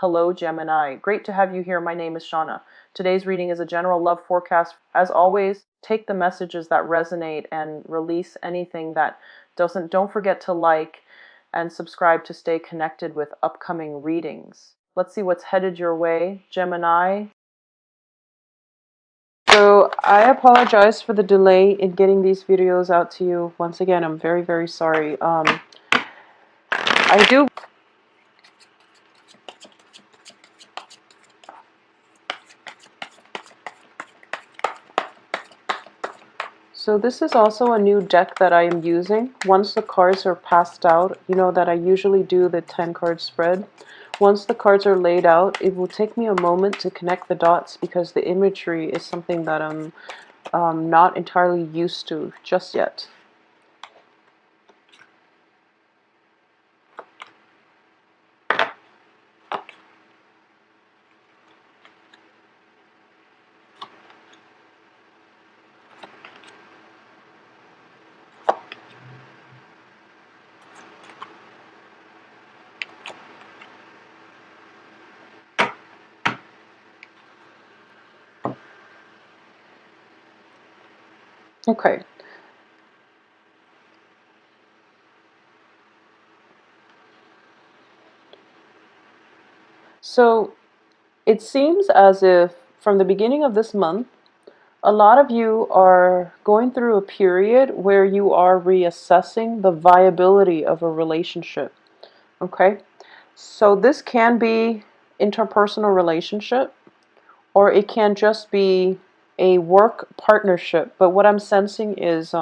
Hello, Gemini. Great to have you here. My name is Shauna. Today's reading is a general love forecast. As always, take the messages that resonate and release anything that doesn't. Don't forget to like and subscribe to stay connected with upcoming readings. Let's see what's headed your way, Gemini. So I apologize for the delay in getting these videos out to you. Once again, I'm very, very sorry. I do. So this is also a new deck that I am using. Once the cards are passed out, you know that I usually do the 10 card spread. Once the cards are laid out, it will take me a moment to connect the dots because the imagery is something that I'm not entirely used to just yet. Okay. So it seems as if from the beginning of this month, a lot of you are going through a period where you are reassessing the viability of a relationship. Okay? So this can be interpersonal relationship, or it can just be a work partnership. But what I'm sensing is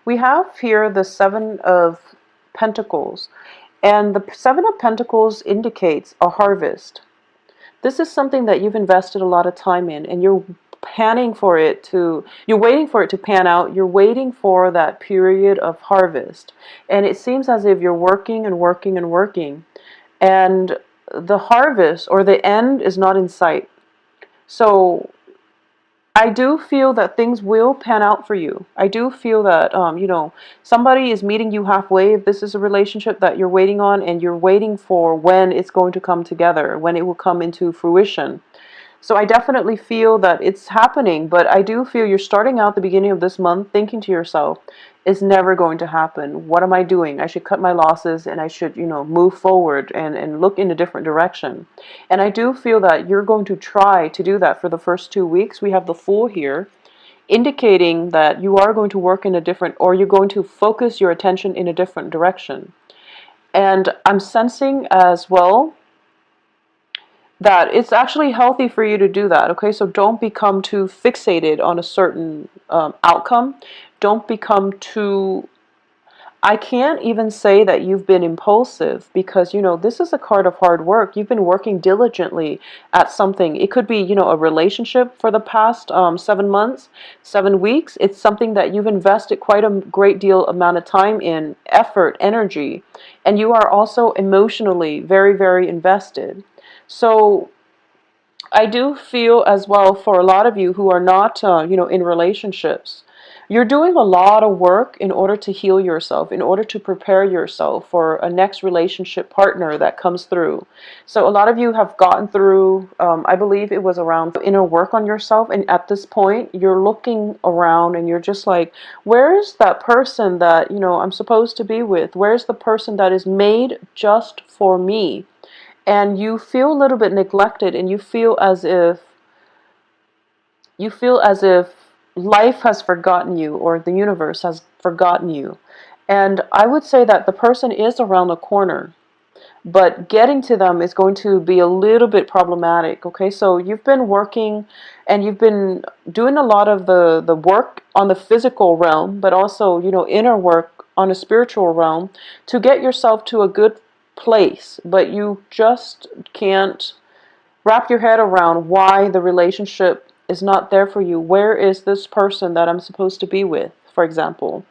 we have here the Seven of Pentacles, and the Seven of Pentacles indicates a harvest. This is something that you've invested a lot of time in, and you're waiting for it to pan out. You're waiting for that period of harvest, and it seems as if you're working and working and working, and the harvest or the end is not in sight. So I do feel that things will pan out for you. I do feel that, somebody is meeting you halfway. If this is a relationship that you're waiting on and you're waiting for when it's going to come together, when it will come into fruition. So I definitely feel that it's happening, but I do feel you're starting out the beginning of this month thinking to yourself, it's never going to happen. What am I doing? I should cut my losses and I should, move forward and look in a different direction. And I do feel that you're going to try to do that for the first 2 weeks. We have the Fool here, indicating that you are going to work in a different, or you're going to focus your attention in a different direction. And I'm sensing as well that it's actually healthy for you to do that. Okay, so don't become too fixated on a certain outcome. Don't become too, I can't even say that you've been impulsive, because this is a card of hard work. You've been working diligently at something. It could be a relationship for the past 7 months, 7 weeks. It's something that you've invested quite a great deal amount of time in, effort, energy, and you are also emotionally very, very invested. So I do feel as well, for a lot of you who are not, in relationships, you're doing a lot of work in order to heal yourself, in order to prepare yourself for a next relationship partner that comes through. So a lot of you have gotten through, I believe it was around inner work on yourself. And at this point, you're looking around and you're just like, where's that person that, I'm supposed to be with? Where's the person that is made just for me? And you feel a little bit neglected, and you feel as if life has forgotten you, or the universe has forgotten you. And I would say that the person is around the corner, but getting to them is going to be a little bit problematic. Okay, so you've been working and you've been doing a lot of the work on the physical realm, but also inner work on a spiritual realm, to get yourself to a good place, but you just can't wrap your head around why the relationship is not there for you. Where is this person that I'm supposed to be with, for example?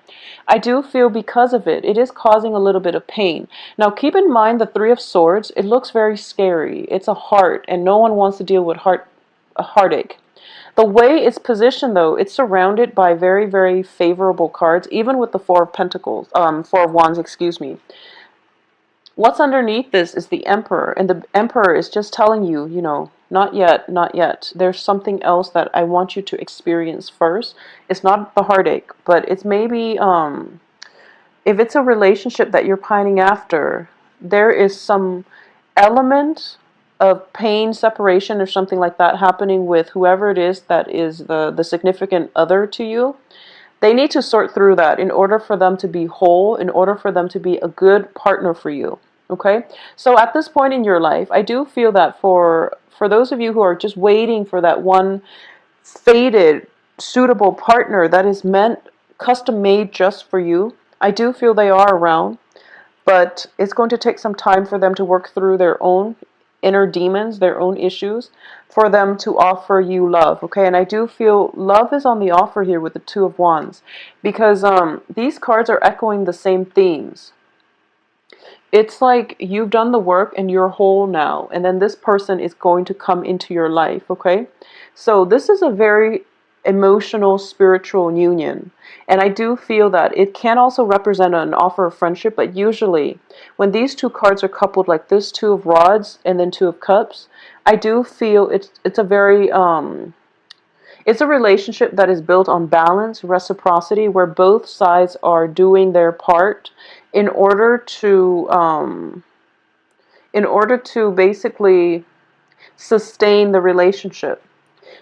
I do feel because of it, it is causing a little bit of pain. Now keep in mind the Three of Swords, it looks very scary. It's a heart, and no one wants to deal with a heartache. The way it's positioned, though, it's surrounded by very, very favorable cards, even with the Four of Pentacles, Four of Wands, excuse me. What's underneath this is the Emperor, and the Emperor is just telling you, not yet, not yet. There's something else that I want you to experience first. It's not the heartache, but it's maybe if it's a relationship that you're pining after, there is some element of pain, separation, or something like that happening with whoever it is that is the significant other to you. They need to sort through that in order for them to be whole, in order for them to be a good partner for you. Okay? So at this point in your life, I do feel that for those of you who are just waiting for that one fated, suitable partner that is meant custom made just for you, I do feel they are around, but it's going to take some time for them to work through their own inner demons, their own issues, for them to offer you love. Okay, and I do feel love is on the offer here with the Two of Wands, because these cards are echoing the same themes. It's like you've done the work and you're whole now, and then this person is going to come into your life. Okay, so this is a very emotional, spiritual union, and I do feel that it can also represent an offer of friendship. But usually when these two cards are coupled like this, Two of Rods and then Two of Cups, I do feel it's a very it's a relationship that is built on balance, reciprocity, where both sides are doing their part in order to basically sustain the relationship.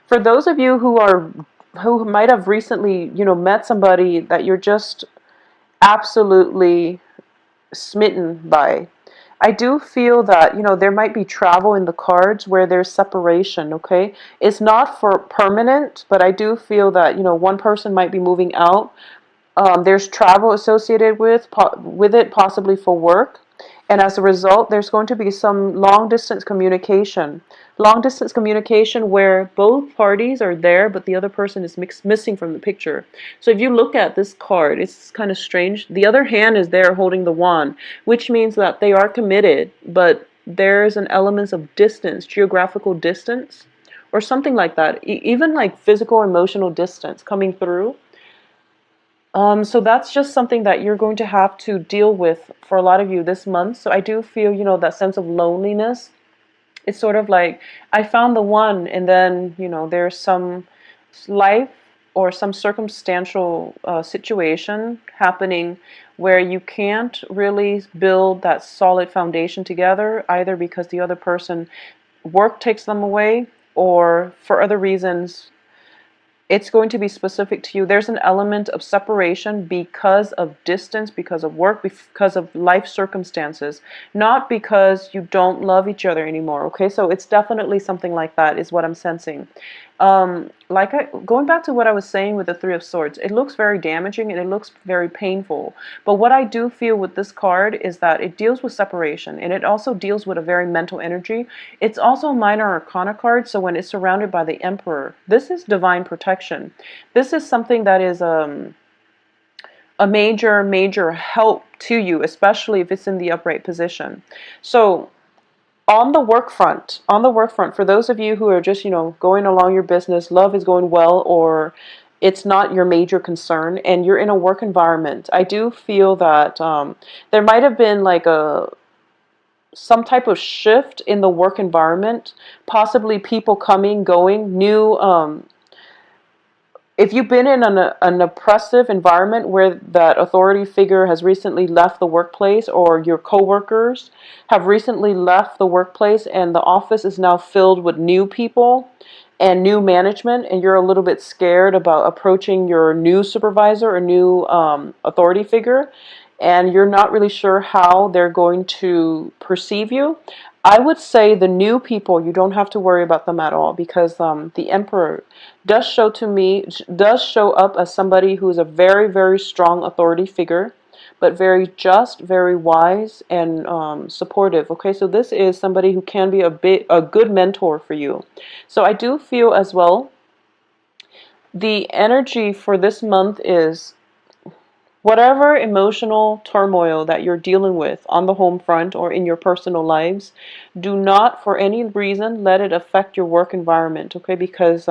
For those of you who might have recently, met somebody that you're just absolutely smitten by, I do feel that, there might be travel in the cards where there's separation, okay? It's not for permanent, but I do feel that, one person might be moving out. There's travel associated with it, possibly for work. And as a result, there's going to be some long distance communication. Long distance communication where both parties are there, but the other person is missing from the picture. So if you look at this card, it's kind of strange. The other hand is there holding the wand, which means that they are committed, but there's an element of distance, geographical distance, or something like that. Even like physical, emotional distance coming through. So that's just something that you're going to have to deal with for a lot of you this month. So I do feel, that sense of loneliness. It's sort of like I found the one, and then, there's some life or some circumstantial situation happening where you can't really build that solid foundation together, either because the other person work takes them away or for other reasons. It's going to be specific to you. There's an element of separation because of distance, because of work, because of life circumstances, not because you don't love each other anymore. Okay, so it's definitely something like that is what I'm sensing. Going back to what I was saying with the Three of Swords, it looks very damaging and it looks very painful. But what I do feel with this card is that it deals with separation, and it also deals with a very mental energy. It's also a minor arcana card, so when it's surrounded by the Emperor, this is divine protection. This is something that is a major, major help to you, especially if it's in the upright position. So on the work front, for those of you who are just, going along your business, love is going well, or it's not your major concern, and you're in a work environment, I do feel that there might have been like some type of shift in the work environment, possibly people coming, going, new if you've been in an oppressive environment where that authority figure has recently left the workplace, or your coworkers have recently left the workplace and the office is now filled with new people and new management, and you're a little bit scared about approaching your new supervisor or new authority figure, and you're not really sure how they're going to perceive you, I would say the new people, you don't have to worry about them at all, because the Emperor does show up as somebody who is a very, very strong authority figure, but very just, very wise, and supportive. Okay, so this is somebody who can be a good mentor for you. So I do feel as well the energy for this month is whatever emotional turmoil that you're dealing with on the home front or in your personal lives, do not for any reason let it affect your work environment, okay? Because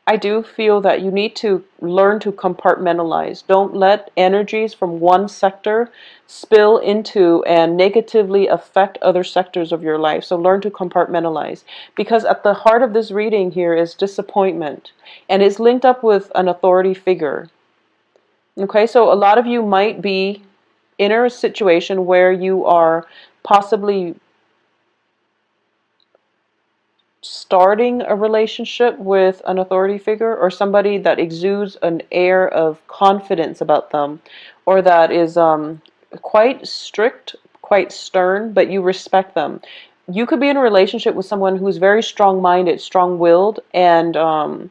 I do feel that you need to learn to compartmentalize. Don't let energies from one sector spill into and negatively affect other sectors of your life. So learn to compartmentalize. Because at the heart of this reading here is disappointment. And it's linked up with an authority figure. Okay, so a lot of you might be in a situation where you are possibly starting a relationship with an authority figure or somebody that exudes an air of confidence about them, or that is quite strict, quite stern, but you respect them. You could be in a relationship with someone who's very strong-minded, strong-willed, and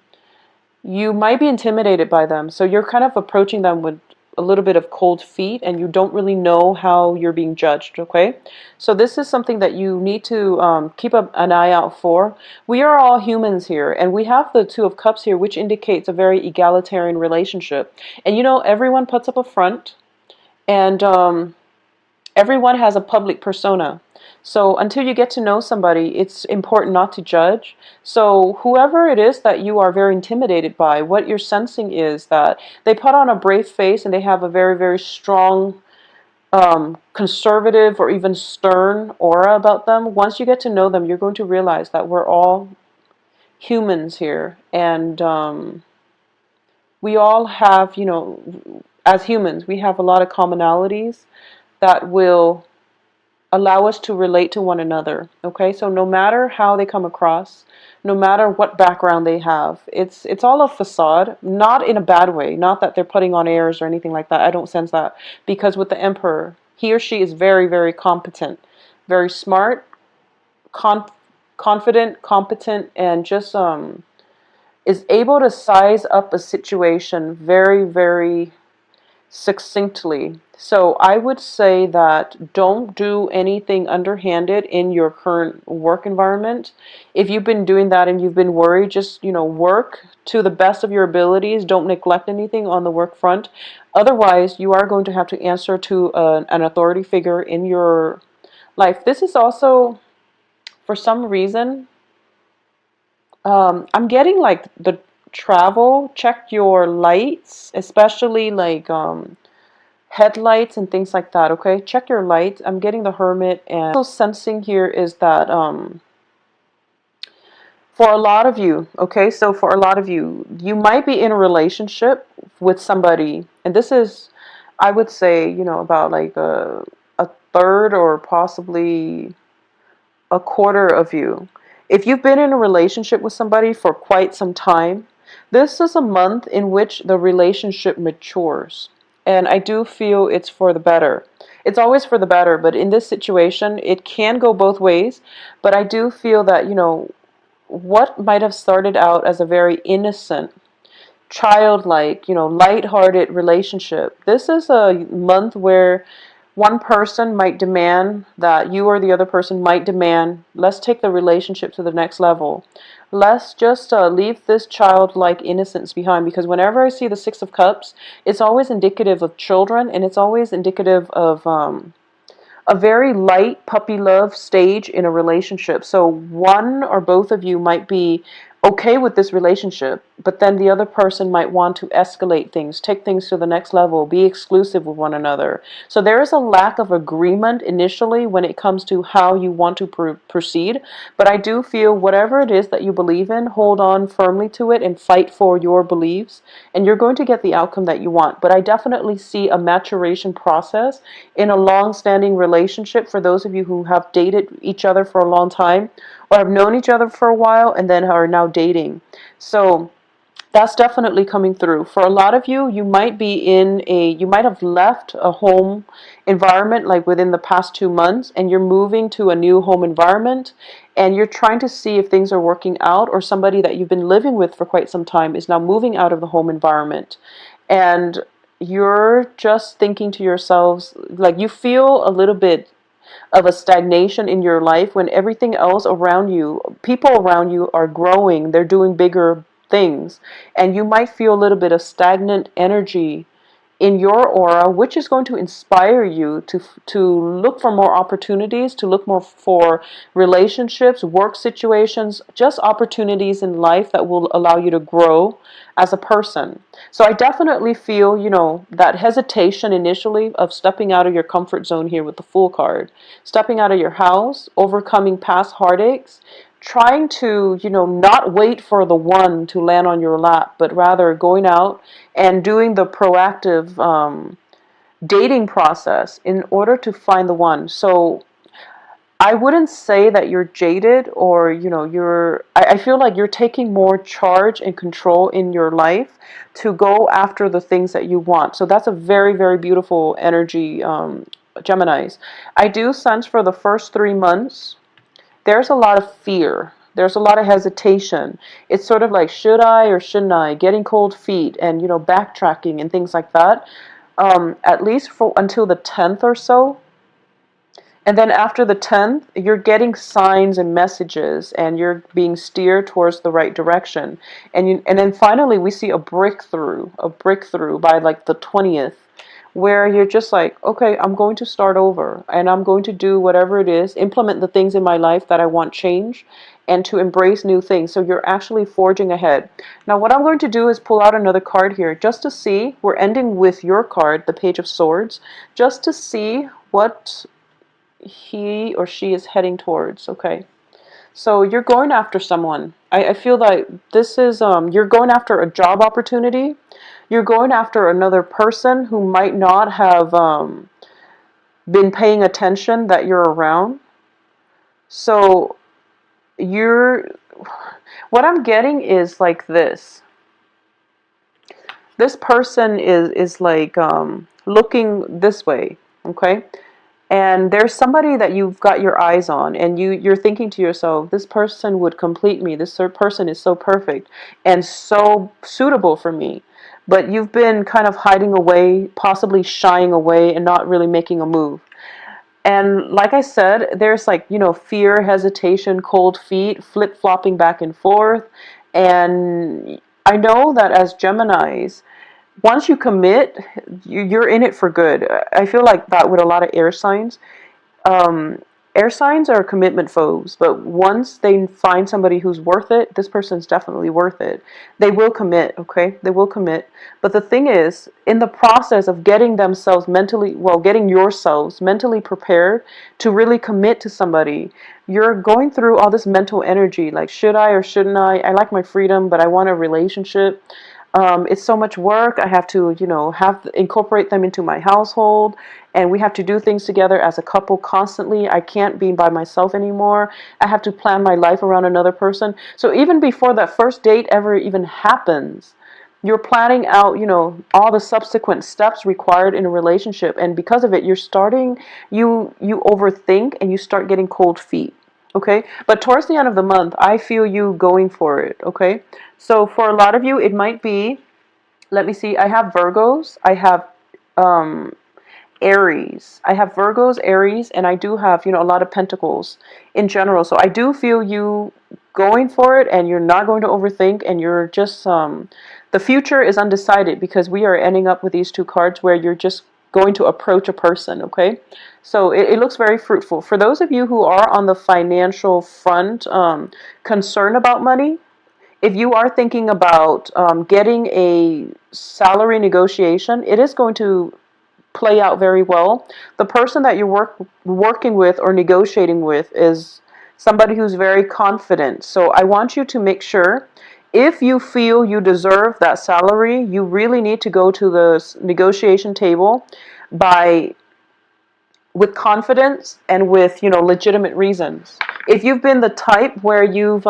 you might be intimidated by them. So you're kind of approaching them with a little bit of cold feet, and you don't really know how you're being judged, okay? So this is something that you need to keep an eye out for. We are all humans here, and we have the Two of Cups here, which indicates a very egalitarian relationship. And you know, everyone puts up a front, and everyone has a public persona. So until you get to know somebody, it's important not to judge. So whoever it is that you are very intimidated by, what you're sensing is that they put on a brave face and they have a very, very strong, conservative or even stern aura about them. Once you get to know them, you're going to realize that we're all humans here. And we all have, you know, as humans, we have a lot of commonalities that will allow us to relate to one another. Okay, so no matter how they come across, no matter what background they have, it's all a facade, not in a bad way, not that they're putting on airs or anything like that. I don't sense that, because with the Emperor, he or she is very, very competent, very smart, confident, competent, and just is able to size up a situation very, very succinctly. So I would say that don't do anything underhanded in your current work environment. If you've been doing that and you've been worried, just, you know, work to the best of your abilities. Don't neglect anything on the work front. Otherwise, you are going to have to answer to an authority figure in your life. This is also, for some reason, I'm getting like the travel. Check your lights, especially like headlights and things like that. Okay, check your lights. I'm getting the Hermit, and also sensing here is that for a lot of you, okay, so for a lot of you, you might be in a relationship with somebody, and this is, I would say, you know, about like a third or possibly a quarter of you. If you've been in a relationship with somebody for quite some time, this is a month in which the relationship matures. And I do feel it's for the better. It's always for the better, but in this situation, it can go both ways. But I do feel that, you know, what might have started out as a very innocent, childlike, you know, lighthearted relationship, this is a month where one person might demand that you, or the other person might demand, let's take the relationship to the next level. Let's just leave this childlike innocence behind, because whenever I see the Six of Cups, it's always indicative of children, and it's always indicative of a very light puppy love stage in a relationship. So one or both of you might be okay with this relationship, but then the other person might want to escalate things, take things to the next level, be exclusive with one another. So there is a lack of agreement initially when it comes to how you want to proceed. But I do feel whatever it is that you believe in, hold on firmly to it and fight for your beliefs, and you're going to get the outcome that you want. But I definitely see a maturation process in a long-standing relationship for those of you who have dated each other for a long time, or have known each other for a while and then are now dating. So that's definitely coming through. For a lot of you, you might be you might have left a home environment like within the past 2 months, and you're moving to a new home environment, and you're trying to see if things are working out, or somebody that you've been living with for quite some time is now moving out of the home environment. And you're just thinking to yourselves, like, you feel a little bit of a stagnation in your life when everything else around you, people around you are growing, they're doing bigger things, and you might feel a little bit of stagnant energy in your aura, which is going to inspire you to look for more opportunities, to look more for relationships, work situations, just opportunities in life that will allow you to grow as a person. So I definitely feel, that hesitation initially of stepping out of your comfort zone here with the Fool card, stepping out of your house, overcoming past heartaches, trying to, not wait for the one to land on your lap, but rather going out and doing the proactive dating process in order to find the one. So I wouldn't say that you're jaded or, I feel like you're taking more charge and control in your life to go after the things that you want. So that's a very, very beautiful energy, Geminis. I do sense for the first 3 months, there's a lot of fear. There's a lot of hesitation. It's sort of like, should I or shouldn't I? Getting cold feet and, backtracking and things like that. At least for until the 10th or so. And then after the 10th, you're getting signs and messages and you're being steered towards the right direction. And then finally we see a breakthrough by like the 20th, where you're just like, okay, I'm going to start over and I'm going to do whatever it is, implement the things in my life that I want change and to embrace new things. So you're actually forging ahead. Now what I'm going to do is pull out another card here just to see, we're ending with your card, the Page of Swords, just to see what he or she is heading towards. Okay, so you're going after someone. I feel like this is you're going after a job opportunity. You're going after another person who might not have been paying attention that you're around. So you're, what I'm getting is like this person is like looking this way. Okay, and there's somebody that you've got your eyes on, and you're thinking to yourself, this person would complete me. This person is so perfect and so suitable for me. But you've been kind of hiding away, possibly shying away, and not really making a move. And like I said, there's like, fear, hesitation, cold feet, flip-flopping back and forth. And I know that as Geminis, once you commit, you're in it for good. I feel like that with a lot of air signs. Um, Air signs are commitment foes, but once they find somebody who's worth it, this person's definitely worth it. They will commit, okay? They will commit. But the thing is, in the process of getting themselves mentally, getting yourselves mentally prepared to really commit to somebody, you're going through all this mental energy, like, should I or shouldn't I? I like my freedom, but I want a relationship. It's so much work. I have to, incorporate them into my household, and we have to do things together as a couple constantly. I can't be by myself anymore. I have to plan my life around another person. So even before that first date ever even happens, you're planning out, all the subsequent steps required in a relationship, and because of it, you overthink and you start getting cold feet. Okay, but towards the end of the month, I feel you going for it. Okay, so for a lot of you, it might be, let me see, I have Virgos, I have um, Aries. I have Virgos, Aries, and I do have, a lot of Pentacles in general. So I do feel you going for it, and you're not going to overthink, and you're just, the future is undecided because we are ending up with these two cards where you're just going to approach a person, okay? So it looks very fruitful. For those of you who are on the financial front, concerned about money, if you are thinking about getting a salary negotiation, it is going to play out very well. The person that you're working with or negotiating with is somebody who's very confident. So I want you to make sure, if you feel you deserve that salary, you really need to go to the negotiation table with confidence and with, legitimate reasons. If you've been the type where you've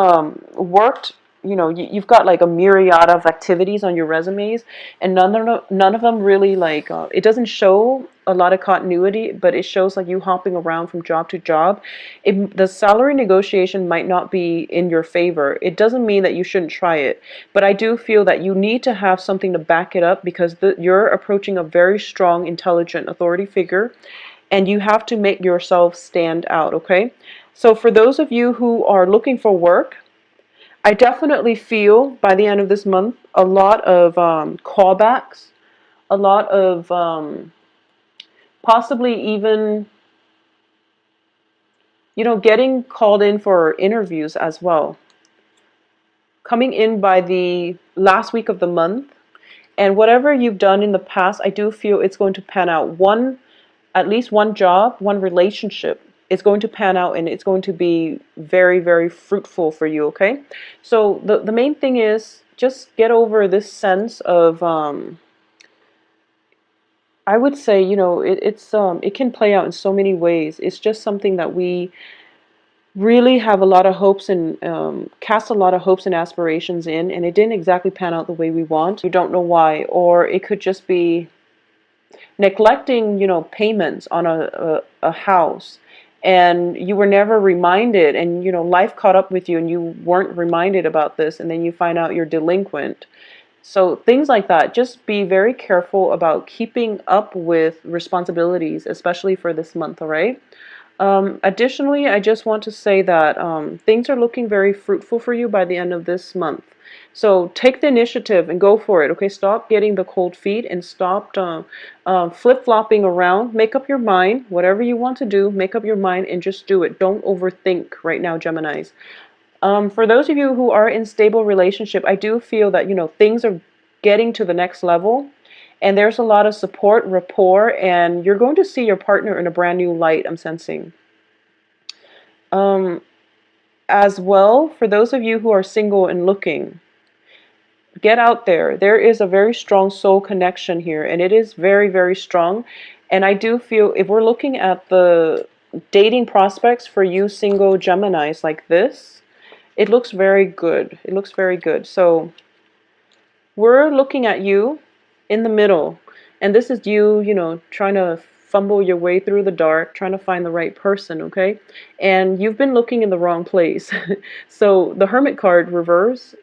worked, you've got like a myriad of activities on your resumes, and none of them really like, it doesn't show a lot of continuity, but it shows like you hopping around from job to job. The salary negotiation might not be in your favor. It doesn't mean that you shouldn't try it, but I do feel that you need to have something to back it up, because you're approaching a very strong, intelligent authority figure, and you have to make yourself stand out, okay? So for those of you who are looking for work, I definitely feel by the end of this month a lot of callbacks, a lot of possibly even, getting called in for interviews as well. Coming in by the last week of the month, and whatever you've done in the past, I do feel it's going to pan out. At least one job, one relationship is going to pan out, and it's going to be very, very fruitful for you, okay? So the main thing is just get over this sense of, I would say, it can play out in so many ways. It's just something that we really have a lot of hopes and cast a lot of hopes and aspirations in, and it didn't exactly pan out the way we want. You don't know why, or it could just be neglecting, payments on a house, and you were never reminded, and life caught up with you and you weren't reminded about this, and then you find out you're delinquent. So things like that. Just be very careful about keeping up with responsibilities, especially for this month, all right? Additionally, I just want to say that things are looking very fruitful for you by the end of this month. So take the initiative and go for it, okay? Stop getting the cold feet and stop flip-flopping around. Make up your mind. Whatever you want to do, make up your mind and just do it. Don't overthink right now, Geminis. For those of you who are in stable relationship, I do feel that, things are getting to the next level. And there's a lot of support, rapport, and you're going to see your partner in a brand new light, I'm sensing. As well, for those of you who are single and looking, get out there. There is a very strong soul connection here, and it is very, very strong. And I do feel if we're looking at the dating prospects for you single Geminis like this, it looks very good. It looks very good. So we're looking at you in the middle, and this is you, trying to fumble your way through the dark, trying to find the right person, okay? And you've been looking in the wrong place. So the Hermit card reverse,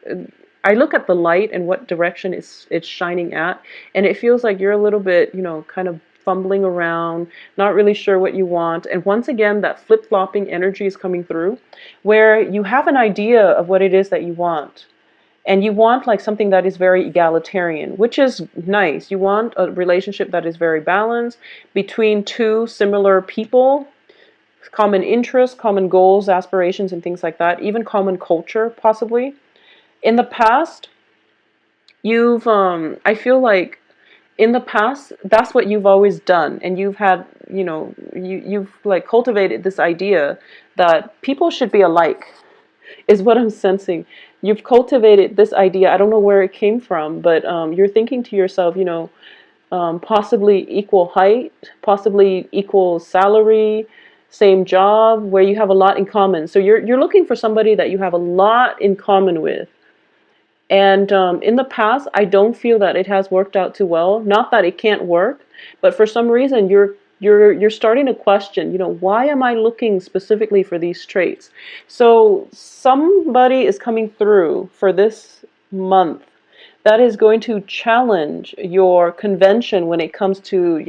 I look at the light and what direction it's shining at, and it feels like you're a little bit, kind of fumbling around, not really sure what you want. And once again, that flip-flopping energy is coming through, where you have an idea of what it is that you want. And you want like something that is very egalitarian, which is nice. You want a relationship that is very balanced between two similar people, common interests, common goals, aspirations, and things like that, even common culture, possibly. In the past, I feel like in the past, that's what you've always done. And you've had, you've like cultivated this idea that people should be alike, is what I'm sensing. You've cultivated this idea. I don't know where it came from, but you're thinking to yourself, possibly equal height, possibly equal salary, same job, where you have a lot in common. So you're looking for somebody that you have a lot in common with. And in the past, I don't feel that it has worked out too well. Not that it can't work, but for some reason you're starting to question, why am I looking specifically for these traits? So somebody is coming through for this month that is going to challenge your convention when it comes to,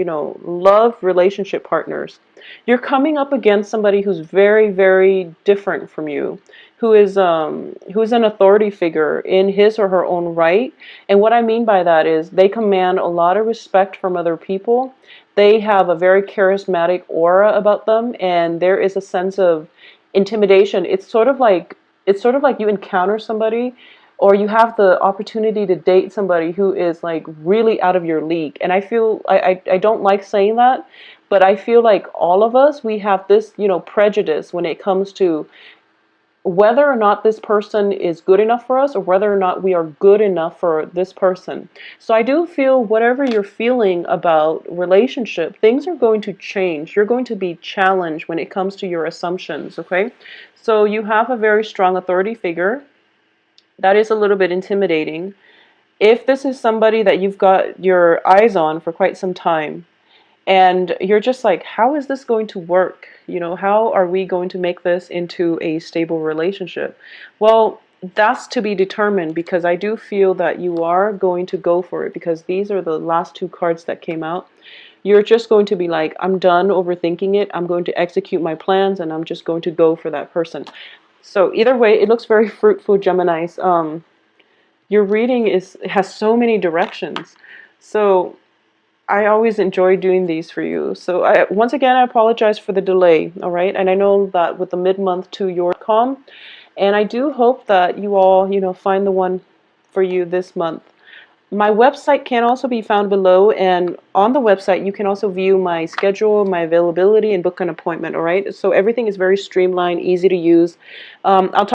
love relationship partners. You're coming up against somebody who's very, very different from you, who's an authority figure in his or her own right. And what I mean by that is they command a lot of respect from other people. They have a very charismatic aura about them, and there is a sense of intimidation. It's sort of like you encounter somebody, or you have the opportunity to date somebody who is like really out of your league. And I feel I don't like saying that, but I feel like all of us, we have this, prejudice when it comes to whether or not this person is good enough for us, or whether or not we are good enough for this person. So I do feel whatever you're feeling about relationship, things are going to change. You're going to be challenged when it comes to your assumptions, okay? So you have a very strong authority figure. That is a little bit intimidating. If this is somebody that you've got your eyes on for quite some time, and you're just like, how is this going to work? How are we going to make this into a stable relationship? Well, that's to be determined, because I do feel that you are going to go for it, because these are the last two cards that came out. You're just going to be like, I'm done overthinking it. I'm going to execute my plans, and I'm just going to go for that person. So either way, it looks very fruitful, Geminis. Your reading has so many directions. So I always enjoy doing these for you. So once again, I apologize for the delay, all right? And I know that with the mid-month to your com, and I do hope that you all, find the one for you this month. My website can also be found below, and on the website you can also view my schedule, my availability, and book an appointment, all right? So everything is very streamlined, easy to use. I'll talk